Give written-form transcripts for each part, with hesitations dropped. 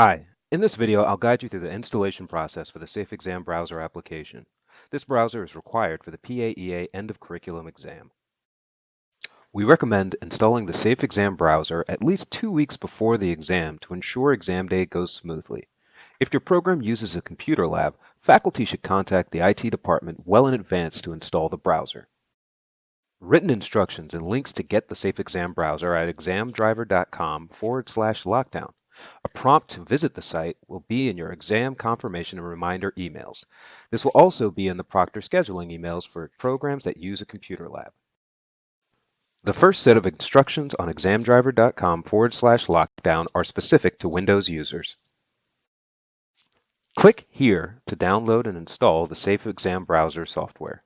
Hi, in this video I'll guide you through the installation process for the Safe Exam Browser application. This browser is required for the PAEA End of Curriculum exam. We recommend installing the Safe Exam Browser at least 2 weeks before the exam to ensure exam day goes smoothly. If your program uses a computer lab, faculty should contact the IT department well in advance to install the browser. Written instructions and links to get the Safe Exam Browser at examdriver.com/lockdown. A prompt to visit the site will be in your exam confirmation and reminder emails. This will also be in the proctor scheduling emails for programs that use a computer lab. The first set of instructions on examdriver.com/lockdown are specific to Windows users. Click here to download and install the Safe Exam Browser software.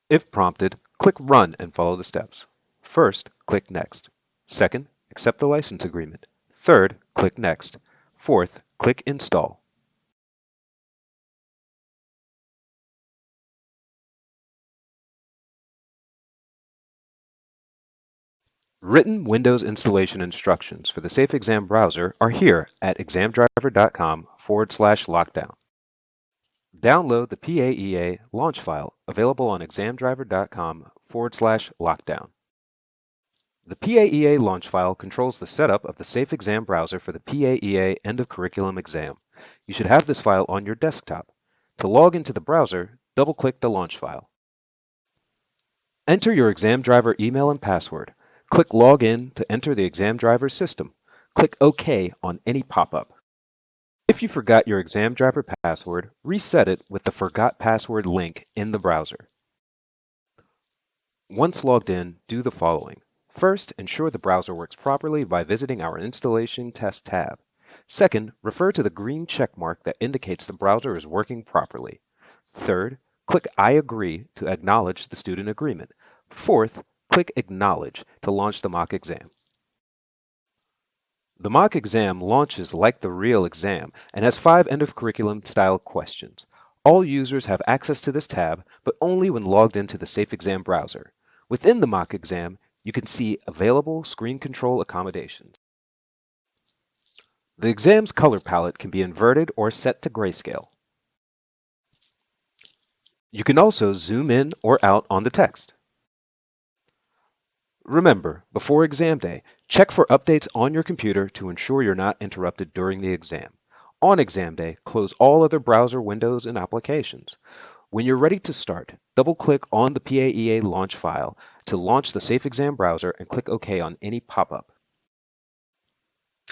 If prompted, click Run and follow the steps. First, click Next. Second, accept the license agreement. Third, click Next. Fourth, click Install. Written Windows installation instructions for the Safe Exam Browser are here at examdriver.com/lockdown. Download the PAEA launch file available on examdriver.com/lockdown. The PAEA launch file controls the setup of the Safe Exam Browser for the PAEA End of Curriculum exam. You should have this file on your desktop. To log into the browser, double-click the launch file. Enter your exam driver email and password. Click Login to enter the exam driver system. Click OK on any pop-up. If you forgot your exam driver password, reset it with the Forgot Password link in the browser. Once logged in, do the following. First, ensure the browser works properly by visiting our Installation Test tab. Second, refer to the green check mark that indicates the browser is working properly. Third, click I agree to acknowledge the student agreement. Fourth, click Acknowledge to launch the mock exam. The mock exam launches like the real exam and has 5 end-of-curriculum style questions. All users have access to this tab, but only when logged into the Safe Exam Browser. Within the mock exam, you can see available screen control accommodations. The exam's color palette can be inverted or set to grayscale. You can also zoom in or out on the text. Remember, before exam day, check for updates on your computer to ensure you're not interrupted during the exam. On exam day, close all other browser windows and applications. When you're ready to start, double-click on the PAEA launch file to launch the Safe Exam Browser and click OK on any pop-up.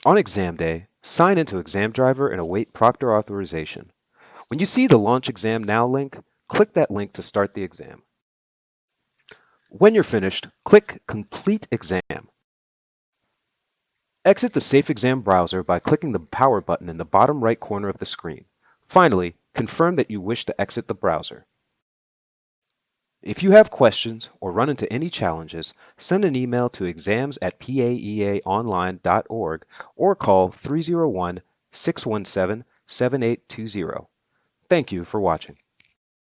On exam day, sign into Exam Driver and await proctor authorization. When you see the Launch Exam Now link, click that link to start the exam. When you're finished, click Complete Exam. Exit the Safe Exam Browser by clicking the power button in the bottom right corner of the screen. Finally, confirm that you wish to exit the browser. If you have questions or run into any challenges, send an email to exams@paeaonline.org or call 301-617-7820. Thank you for watching.